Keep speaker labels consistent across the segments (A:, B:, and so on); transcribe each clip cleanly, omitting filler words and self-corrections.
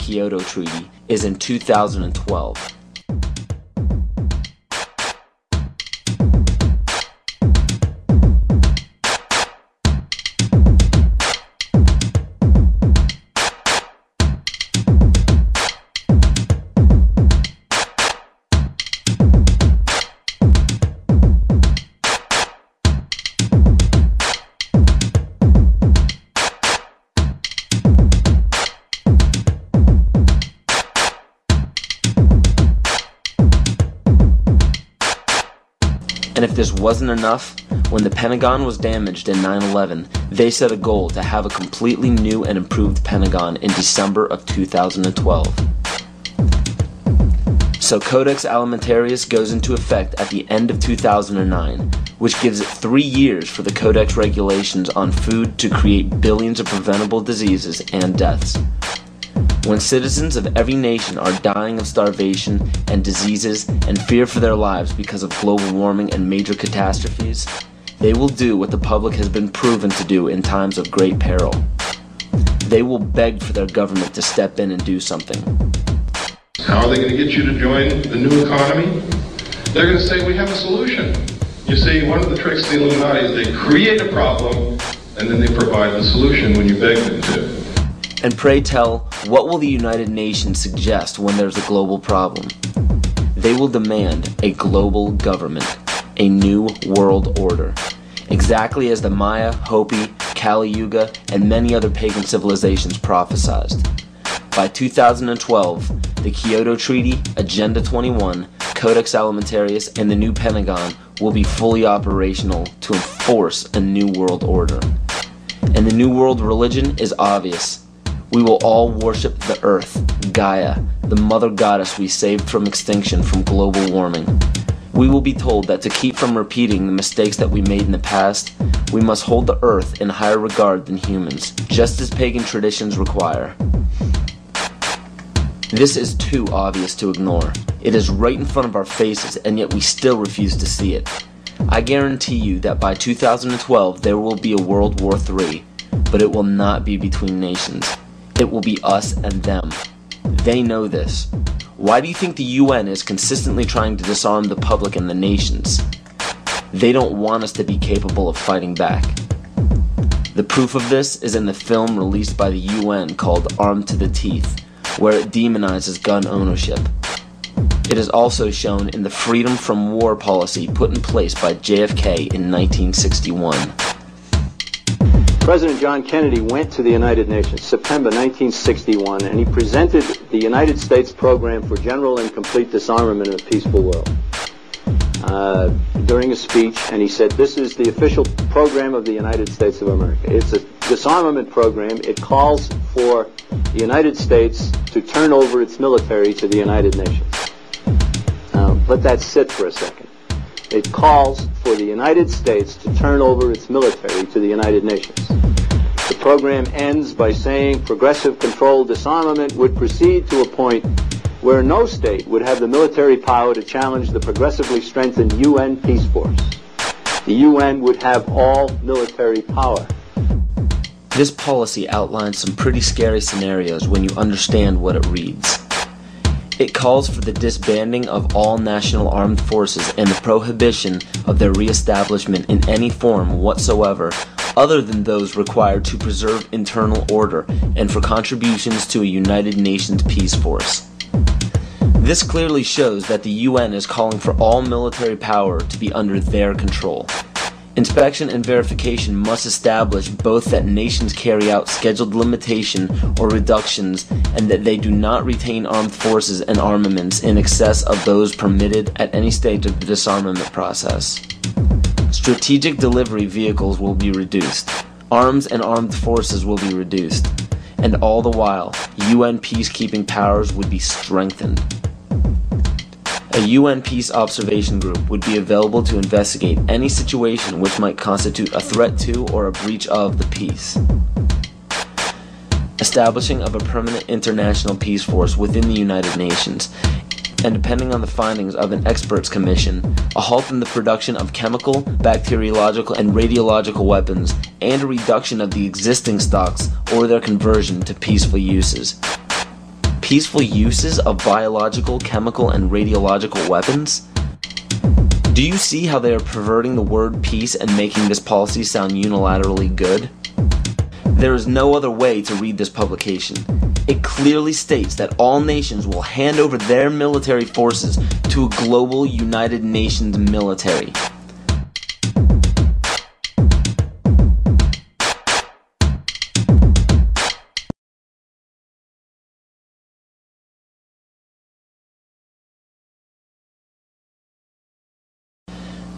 A: Kyoto Treaty is in 2012. And if this wasn't enough, when the Pentagon was damaged in 9/11, they set a goal to have a completely new and improved Pentagon in December of 2012. So Codex Alimentarius goes into effect at the end of 2009, which gives it 3 years for the Codex regulations on food to create billions of preventable diseases and deaths. When citizens of every nation are dying of starvation and diseases and fear for their lives because of global warming and major catastrophes, they will do what the public has been proven to do in times of great peril. They will beg for their government to step in and do something.
B: How are they going to get you to join the new economy? They're going to say, we have a solution. You see, one of the tricks of the Illuminati is they create a problem and then they provide the solution when you beg them to.
A: And pray tell, what will the United Nations suggest when there's a global problem? They will demand a global government, a new world order, exactly as the Maya, Hopi, Kali Yuga, and many other pagan civilizations prophesied. By 2012, the Kyoto Treaty, Agenda 21, Codex Alimentarius, and the new Pentagon will be fully operational to enforce a new world order. And the new world religion is obvious. We will all worship the earth, Gaia, the mother goddess we saved from extinction from global warming. We will be told that to keep from repeating the mistakes that we made in the past, we must hold the earth in higher regard than humans, just as pagan traditions require. This is too obvious to ignore. It is right in front of our faces, and yet we still refuse to see it. I guarantee you that by 2012 there will be a World War III, but it will not be between nations. It will be us and them. They know this. Why do you think the UN is consistently trying to disarm the public and the nations? They don't want us to be capable of fighting back. The proof of this is in the film released by the UN called Armed to the Teeth, where it demonizes gun ownership. It is also shown in the Freedom from War policy put in place by JFK in 1961.
C: President John Kennedy went to the United Nations, September 1961, and he presented the United States program for general and complete disarmament in a peaceful world during a speech, and he said, this is the official program of the United States of America. It's a disarmament program. It calls for the United States to turn over its military to the United Nations. Now, let that sit for a second. It calls for the United States to turn over its military to the United Nations. The program ends by saying progressive controlled disarmament would proceed to a point where no state would have the military power to challenge the progressively strengthened UN peace force. The UN would have all military power.
A: This policy outlines some pretty scary scenarios when you understand what it reads. It calls for the disbanding of all national armed forces and the prohibition of their reestablishment in any form whatsoever other than those required to preserve internal order and for contributions to a United Nations peace force. This clearly shows that the UN is calling for all military power to be under their control. Inspection and verification must establish both that nations carry out scheduled limitation or reductions and that they do not retain armed forces and armaments in excess of those permitted at any stage of the disarmament process. Strategic delivery vehicles will be reduced, arms and armed forces will be reduced, and all the while, UN peacekeeping powers would be strengthened. A UN Peace Observation Group would be available to investigate any situation which might constitute a threat to or a breach of the peace. Establishing of a permanent international peace force within the United Nations, and depending on the findings of an experts commission, a halt in the production of chemical, bacteriological, and radiological weapons, and a reduction of the existing stocks or their conversion to peaceful uses. peaceful uses of biological, chemical, and radiological weapons? Do you see how they are perverting the word peace and making this policy sound unilaterally good? There is no other way to read this publication. It clearly states that all nations will hand over their military forces to a global United Nations military.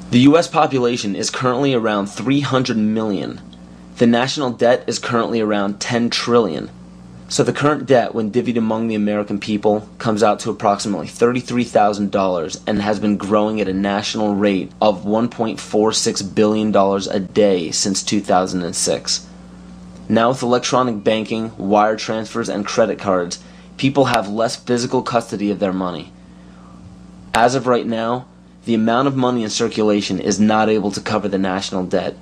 A: The US population is currently around 300 million. The national debt is currently around 10 trillion. So the current debt, when divvied among the American people, comes out to approximately $33,000 and has been growing at a national rate of $1.46 billion a day since 2006. Now with electronic banking, wire transfers, and credit cards, people have less physical custody of their money. As of right now, the amount of money in circulation is not able to cover the national debt.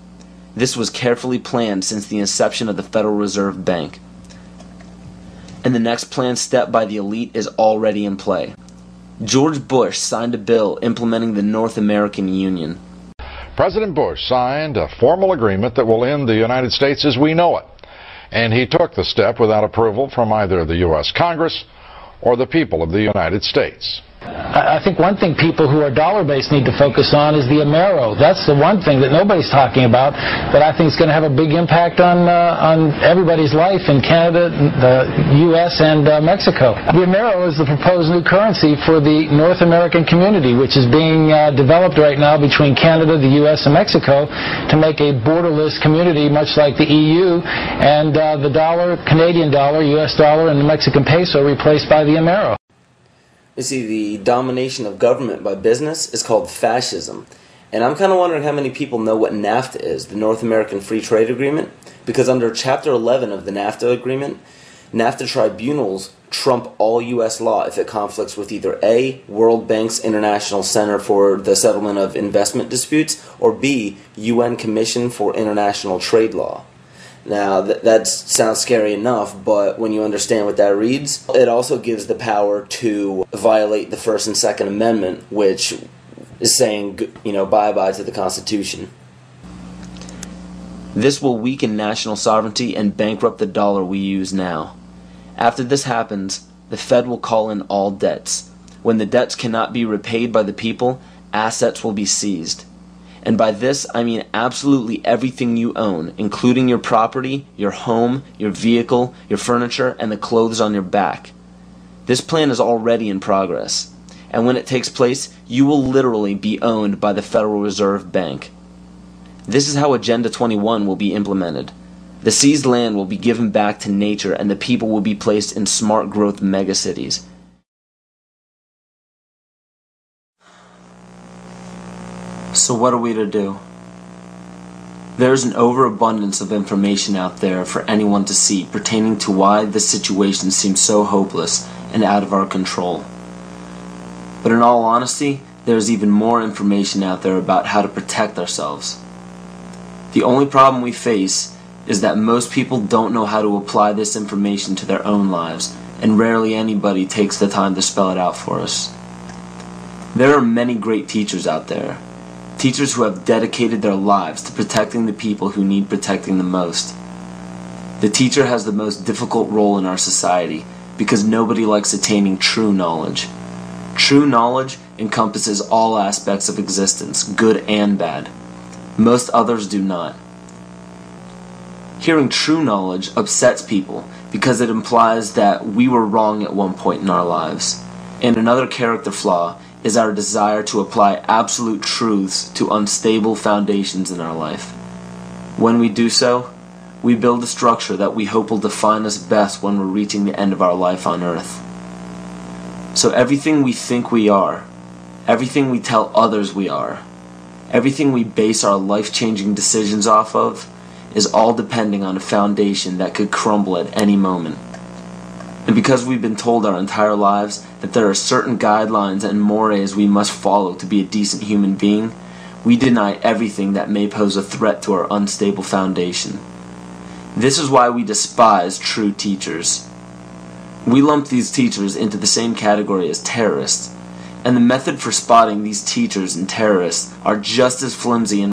A: This was carefully planned since the inception of the Federal Reserve Bank. And the next planned step by the elite is already in play. George Bush signed a bill implementing the North American Union.
D: President Bush signed a formal agreement that will end the United States as we know it. And he took the step without approval from either the U.S. Congress or the people of the United States.
E: I think one thing people who are dollar-based need to focus on is the Amero. That's the one thing that nobody's talking about that I think is going to have a big impact on everybody's life in Canada, the U.S., and Mexico. The Amero is the proposed new currency for the North American community, which is being developed right now between Canada, the U.S., and Mexico to make a borderless community much like the EU, and the dollar, Canadian dollar, U.S. dollar, and the Mexican peso replaced by the Amero.
A: You see, the domination of government by business is called fascism. And I'm kind of wondering how many people know what NAFTA is, the North American Free Trade Agreement, because under Chapter 11 of the NAFTA agreement, NAFTA tribunals trump all U.S. law if it conflicts with either A, World Bank's International Center for the Settlement of Investment Disputes, or B, UN Commission for International Trade Law. Now, that sounds scary enough, but when you understand what that reads, it also gives the power to violate the First and Second Amendment, which is saying, bye-bye to the Constitution. This will weaken national sovereignty and bankrupt the dollar we use now. After this happens, the Fed will call in all debts. When the debts cannot be repaid by the people, assets will be seized. And by this, I mean absolutely everything you own, including your property, your home, your vehicle, your furniture, and the clothes on your back. This plan is already in progress, and when it takes place, you will literally be owned by the Federal Reserve Bank. This is how Agenda 21 will be implemented. The seized land will be given back to nature, and the people will be placed in smart growth megacities. So what are we to do? There is an overabundance of information out there for anyone to see pertaining to why this situation seems so hopeless and out of our control. But in all honesty, there is even more information out there about how to protect ourselves. The only problem we face is that most people don't know how to apply this information to their own lives, and rarely anybody takes the time to spell it out for us. There are many great teachers out there. Teachers who have dedicated their lives to protecting the people who need protecting the most. The teacher has the most difficult role in our society because nobody likes attaining true knowledge. True knowledge encompasses all aspects of existence, good and bad. Most others do not. Hearing true knowledge upsets people because it implies that we were wrong at one point in our lives. And another character flaw is our desire to apply absolute truths to unstable foundations in our life. When we do so, we build a structure that we hope will define us best when we're reaching the end of our life on earth. So everything we think we are, everything we tell others we are, everything we base our life-changing decisions off of, is all depending on a foundation that could crumble at any moment. And because we've been told our entire lives that there are certain guidelines and mores we must follow to be a decent human being, we deny everything that may pose a threat to our unstable foundation. This is why we despise true teachers. We lump these teachers into the same category as terrorists, and the method for spotting these teachers and terrorists are just as flimsy and